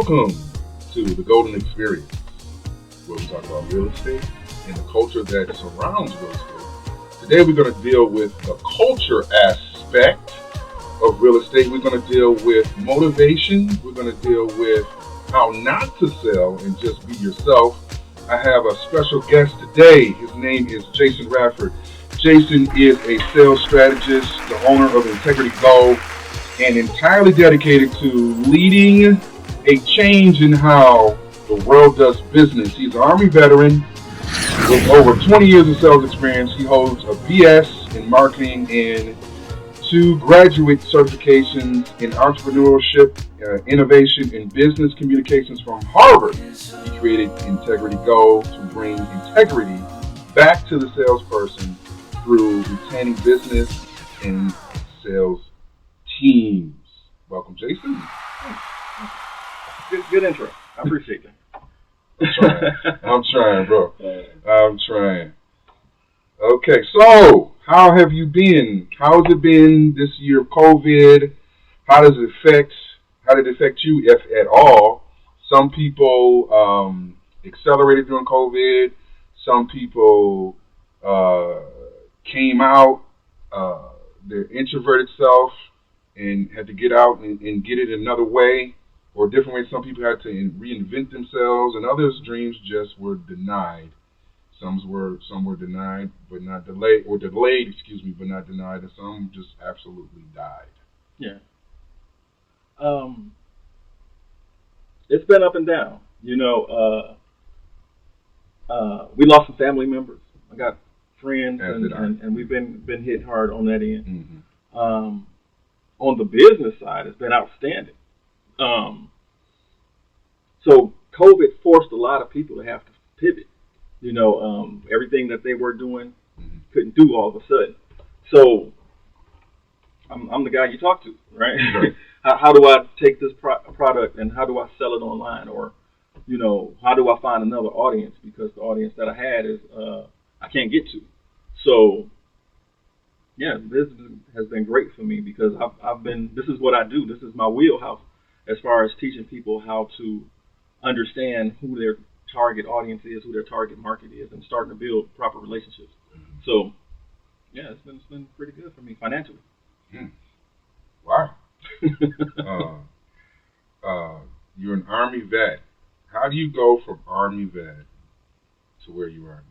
Welcome to the Golden Experience, where we talk about real estate and the culture that surrounds real estate. Today we're going to deal with the culture aspect of real estate. We're going to deal with motivation. We're going to deal with how not to sell and just be yourself. I have a special guest today. His name is Jason Radford. Jason is a sales strategist, the owner of Integrity Go, and entirely dedicated to leading a change in how the world does business. He's an Army veteran with over 20 years of sales experience. He holds a BS in marketing and 2 graduate certifications in entrepreneurship, innovation, and business communications from Harvard. He created Integrity Go to bring integrity back to the salesperson through retaining business and sales teams. Welcome, Jason. Good intro. I appreciate that. I'm trying, bro. I'm trying. Okay, so how have you been? How has it been this year of COVID? How did it affect you, if at all? Some people accelerated during COVID. Some people came out, their introverted self, and had to get out and get it another way, or a different way. Some people had to reinvent themselves, and others' dreams just were denied. Some were denied but not delayed, or delayed, but not denied, and some just absolutely died. Yeah. It's been up and down. We lost some family members. I got friends, and we've been hit hard on that end. Mm-hmm. On the business side, it's been outstanding. So COVID forced a lot of people to have to pivot. Everything that they were doing couldn't do all of a sudden. So I'm the guy you talk to, right? Sure. How do I take this product and how do I sell it online? Or, how do I find another audience? Because the audience that I had is I can't get to. So, yeah, this has been great for me because this is what I do. This is my wheelhouse as far as teaching people how to understand who their target audience is, who their target market is, and starting to build proper relationships. Mm-hmm. So, yeah, it's been pretty good for me financially. Wow. You're an Army vet. How do you go from Army vet to where you are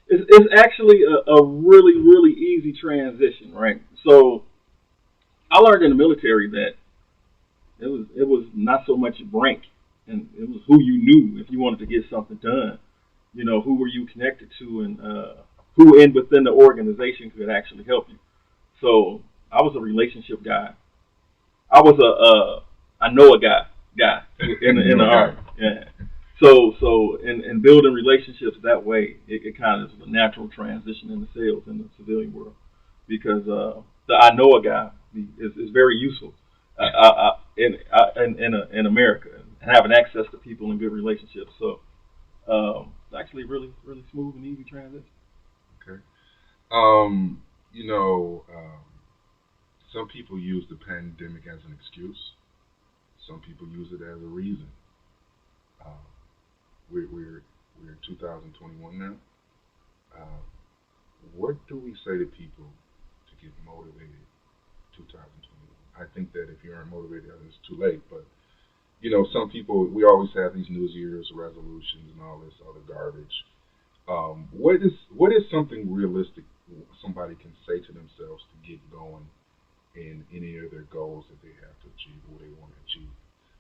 now? It's actually a really, really easy transition, right? So I learned in the military that it was not so much rank, and it was who you knew if you wanted to get something done. Who were you connected to, and who within the organization could actually help you. So I was a relationship guy. I was I know a guy in the Army. Yeah. So in building relationships that way, it kind of is a natural transition into sales in the civilian world, because the I know a guy is very useful in America, and having access to people and good relationships. So it's actually really, really smooth and easy transition. Okay. Some people use the pandemic as an excuse. Some people use it as a reason. We're in 2021 now. What do we say to people to get motivated 2021? I think that if you aren't motivated, it's too late. But, some people, we always have these New Year's resolutions and all this other garbage. What is something realistic somebody can say to themselves to get going in any of their goals that they have to achieve, or they want to achieve,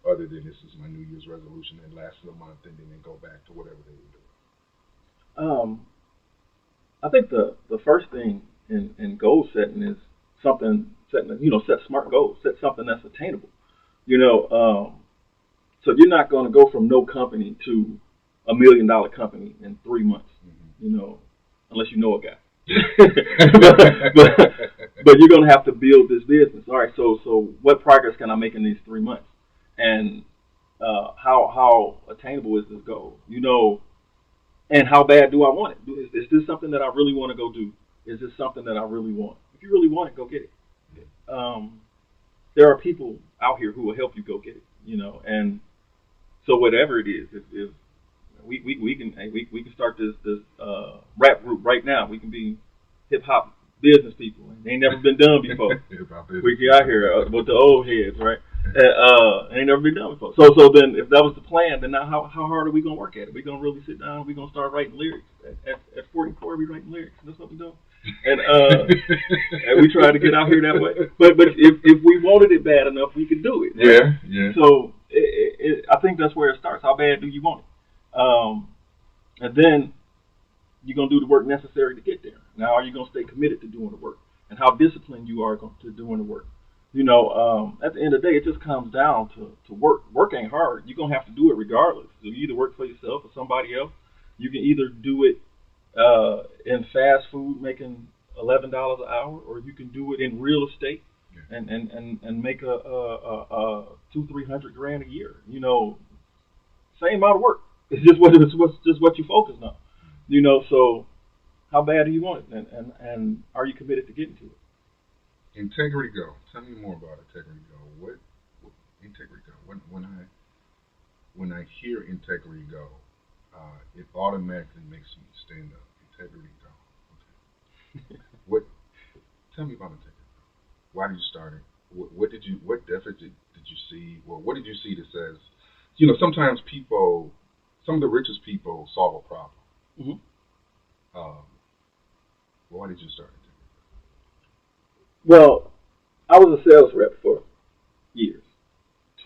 other than this is my New Year's resolution and lasts a month and then they go back to whatever they were doing? I think the first thing in goal setting is set smart goals, set something that's attainable. So you're not going to go from no company to $1 million company in 3 months, unless you know a guy. but you're going to have to build this business. All right, so what progress can I make in these 3 months? And how attainable is this goal? And how bad do I want it? Is this something that I really want to go do? Is this something that I really want? If you really want it, go get it. There are people out here who will help you go get it. And so whatever it is, if we can start this rap group right now. We can be hip hop business people. It ain't never been done before. We get out here with the old heads, right? It ain't never been done before. So then, if that was the plan, then now how hard are we gonna work at it? We gonna really sit down? We gonna start writing lyrics at 44? We writing lyrics. That's what we do. And and we try to get out here that way. But if we wanted it bad enough, we could do it. Right? Yeah. So I think that's where it starts. How bad do you want it? And then you're going to do the work necessary to get there. Now, are you going to stay committed to doing the work? And how disciplined you are to doing the work. At the end of the day, it just comes down to work. Work ain't hard. You're going to have to do it regardless. So you either work for yourself or somebody else. You can either do it in fast food, making $11 an hour, or you can do it in real estate and make a $200-300 grand a year. Same amount of work. It's just what you focus on. So how bad do you want it, and are you committed to getting to it? Integrity Go. Tell me more about Integrity Go. What Integrity Go? When I hear Integrity Go, it automatically makes me stand up. Integrity Go. Okay. Tell me about Integrity Go. Why did you start it? What deficit did you see? Or what did you see that says, sometimes people, some of the richest people solve a problem. Mm-hmm. Why did you start it? Well, I was a sales rep for years,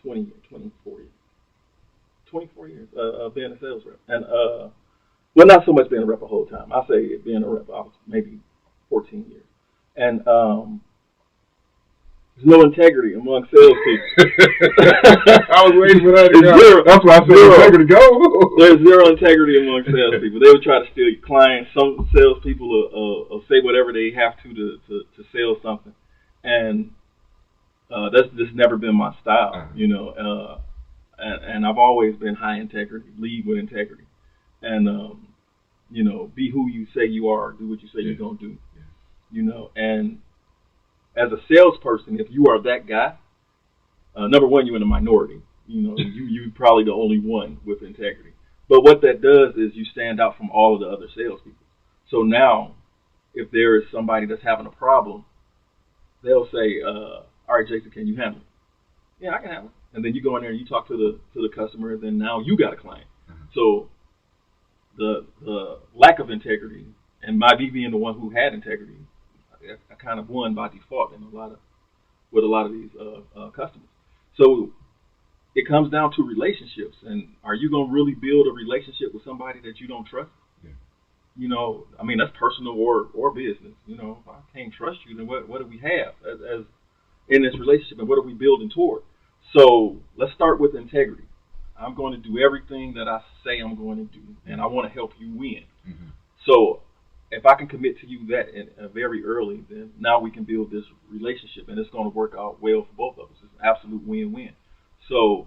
24 years. 24 years being a sales rep. And, well, not so much being a rep the whole time. I say being a rep, I was maybe 14 years. And there's no integrity among salespeople. I was waiting for that to go. Zero. That's why I said integrity to go. There's zero integrity among salespeople. They would try to steal your clients. Some salespeople will say whatever they have to sell something, and that's just never been my style, And I've always been high integrity, lead with integrity, and be who you say you are, do what you say you're gonna do, and as a salesperson, if you are that guy, number one, you're in a minority. You're probably the only one with integrity. But what that does is you stand out from all of the other salespeople. So now, if there is somebody that's having a problem, they'll say, "All right, Jason, can you handle it?" "Yeah, I can handle it." And then you go in there and you talk to the customer, and then now you got a client. Mm-hmm. So the lack of integrity, and my being the one who had integrity, I kind of won by default with a lot of these customers. So it comes down to relationships, and are you going to really build a relationship with somebody that you don't trust? Yeah. That's personal or business. If I can't trust you, then what do we have as in this relationship, and what are we building toward? So let's start with integrity. I'm going to do everything that I say I'm going to do, and I want to help you win. Mm-hmm. So if I can commit to you that very early, then now we can build this relationship, and it's going to work out well for both of us. It's an absolute win-win. So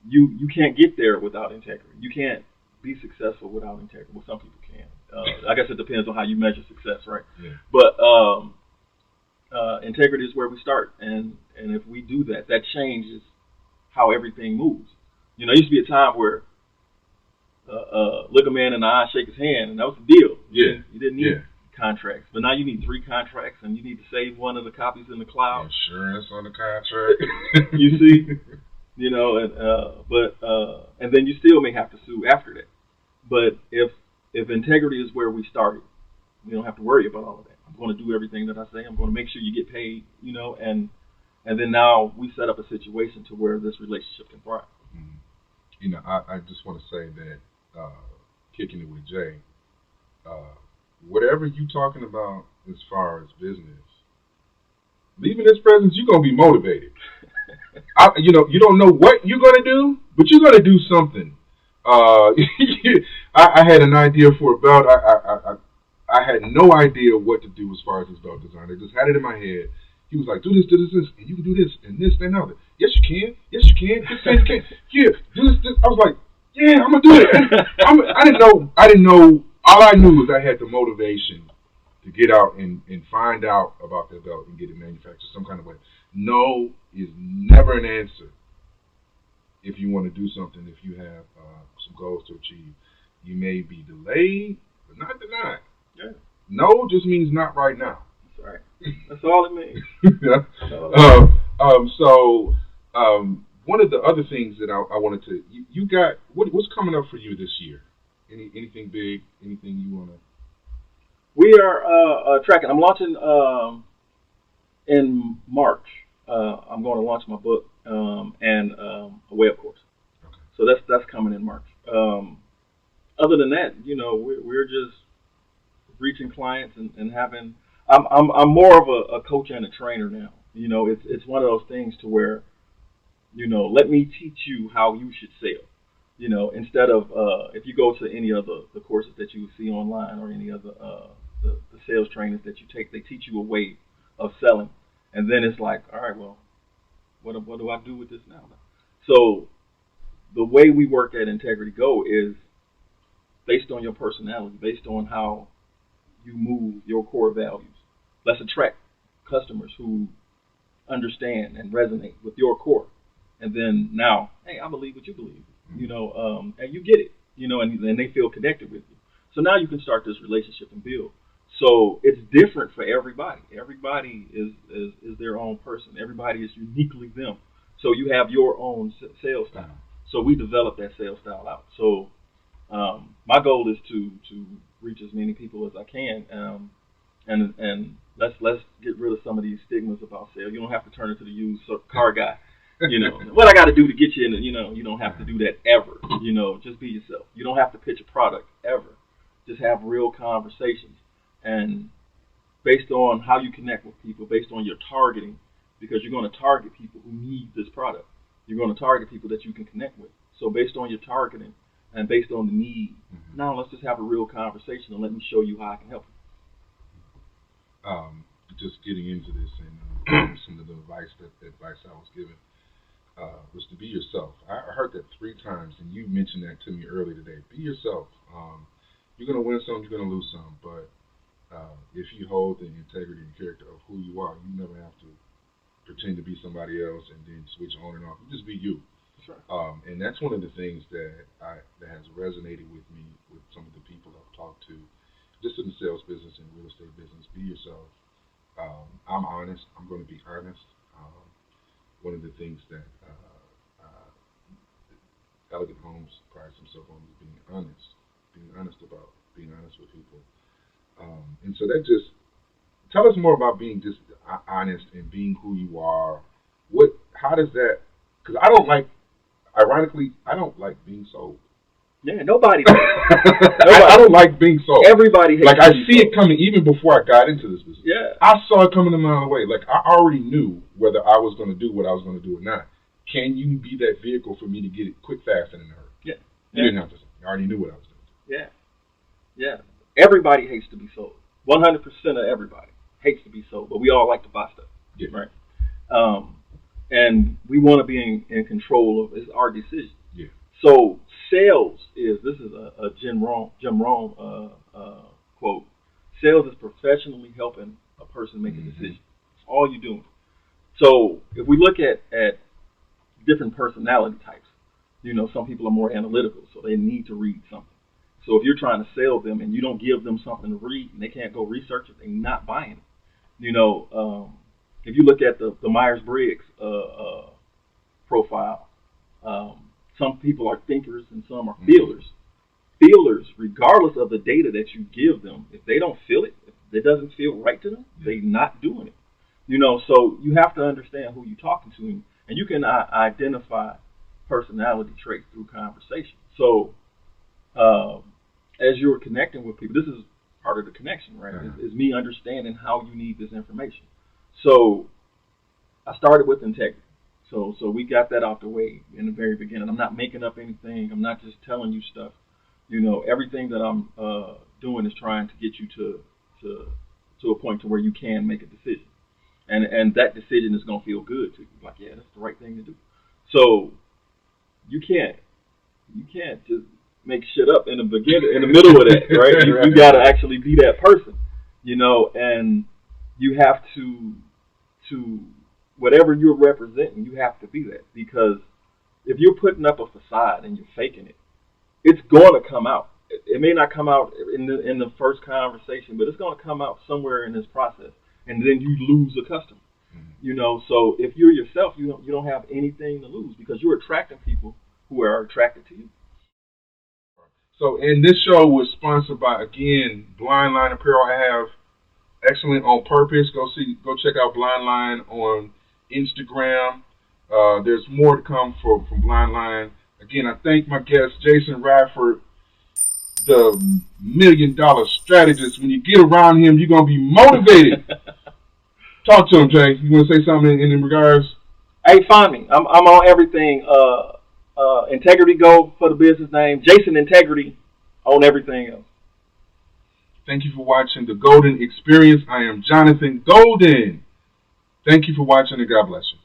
you can't get there without integrity. You can't be successful without integrity. Well, some people can. I guess it depends on how you measure success, right? Yeah. But integrity is where we start, and if we do that, that changes how everything moves. There used to be a time where look a man in the eye, shake his hand, and that was the deal. Yeah. You didn't need contracts. But now you need 3 contracts, and you need to save one of the copies in the cloud. Insurance on the contract. You see? And then you still may have to sue after that. But if integrity is where we started, we don't have to worry about all of that. I'm going to do everything that I say. I'm going to make sure you get paid, and then now we set up a situation to where this relationship can thrive. Mm-hmm. I just want to say that kicking it with Jay, whatever you talking about as far as business, leaving this presence, you're going to be motivated. You don't know what you're going to do, but you're going to do something. I had an idea for a belt. I had no idea what to do as far as this belt design. I just had it in my head. He was like, do this, and you can do this, and this, and other. Yes, you can. Yes, you can. Yes, you can. Yeah, do this. I was like, yeah, I'm gonna do it. I didn't know. All I knew was I had the motivation to get out and find out about that belt and get it manufactured some kind of way. No is never an answer. if you want to do something, if you have some goals to achieve, you may be delayed, but not denied. Yeah. No just means not right now. That's right. That's all it means. So one of the other things that I wanted to, you got, what's coming up for you this year? Anything big? Anything you want to? We are tracking. I'm launching in March. I'm going to launch my book and a web course. Okay. So that's coming in March. Other than that, we're just reaching clients and having. I'm more of a coach and a trainer now. It's one of those things to where, let me teach you how you should sell. Instead of if you go to any of the courses that you see online or any of the sales trainings that you take, they teach you a way of selling, and then it's like, all right, well, what do I do with this now? So the way we work at Integrity Go is based on your personality, based on how you move, your core values. Let's attract customers who understand and resonate with your core. And then now, hey, I believe what you believe, and you get it, and they feel connected with you. So now you can start this relationship and build. So it's different for everybody. Everybody is their own person. Everybody is uniquely them. So you have your own sales style. So we develop that sales style out. So my goal is to reach as many people as I can, and let's get rid of some of these stigmas about sales. You don't have to turn into the used car guy. What I got to do to get you in. You don't have to do that ever. Just be yourself. You don't have to pitch a product ever. Just have real conversations, and based on how you connect with people, based on your targeting, because you're going to target people who need this product. You're going to target people that you can connect with. So based on your targeting and based on the need, now let's just have a real conversation and let me show you how I can help you. Just getting into this and some of the advice I was given was to be yourself. I heard that 3 times, and you mentioned that to me earlier today. Be yourself. You're going to win some, you're going to lose some, but if you hold the integrity and character of who you are, you never have to pretend to be somebody else and then switch on and off. You just be you. That's right. And that's one of the things that has resonated with me with some of the people I've talked to, just in the sales business and real estate business. Be yourself. I'm honest. I'm going to be honest. One of the things that Elegant Homes prides himself on is being honest with people. And so that just, tell us more about being just honest and being who you are. How does that, because ironically, I don't like being sold. Yeah, nobody. I don't like being sold. Everybody hates I see it coming even before I got into this business. Yeah. I saw it coming a mile away. I already knew whether I was going to do what I was going to do or not. Can you be that vehicle for me to get it quick, fast, and in a hurry? Yeah. You didn't have to say. I already knew what I was going to do. Yeah. Yeah. Everybody hates to be sold. 100% of everybody hates to be sold, but we all like to buy stuff. Yeah. Right. And we want to be in control of our decision. Yeah. So sales is a Jim Rohn quote. Sales is professionally helping a person make a decision. That's all you're doing. So if we look at different personality types, some people are more analytical, so they need to read something. So if you're trying to sell them and you don't give them something to read and they can't go research it, they're not buying it. If you look at the Myers-Briggs profile, some people are thinkers and some are feelers. Feelers, regardless of the data that you give them, if they don't feel it, if it doesn't feel right to them, they're not doing it. So you have to understand who you're talking to, and you can identify personality traits through conversation. So as you're connecting with people, this is part of the connection, right? Is me understanding how you need this information. So I started with integrity. So we got that out the way in the very beginning. I'm not making up anything. I'm not just telling you stuff. Everything that I'm doing is trying to get you to a point to where you can make a decision. And that decision is going to feel good to you. Like, yeah, that's the right thing to do. So you can't just make shit up in the middle of that, right? You got to actually be that person, and you have to whatever you're representing, you have to be that, because if you're putting up a facade and you're faking it, it's going to come out. It may not come out in the first conversation, but it's going to come out somewhere in this process, and then you lose a customer. You know, so if you're yourself, you don't have anything to lose because you're attracting people who are attracted to you. So, and this show was sponsored by, again, Blind Line Apparel. I have Excellent on Purpose. Go check out Blind Line on Instagram. There's more to come from Blind Line. Again, I thank my guest, Jason Radford, the $1 million strategist. When you get around him, you're going to be motivated. Talk to him, Jay. You want to say something in regards? Hey, find me. I'm on everything. Integrity Go for the business name. Jason Integrity on everything else. Thank you for watching The Golden Experience. I am Jonathan Golden. Thank you for watching, and God bless you.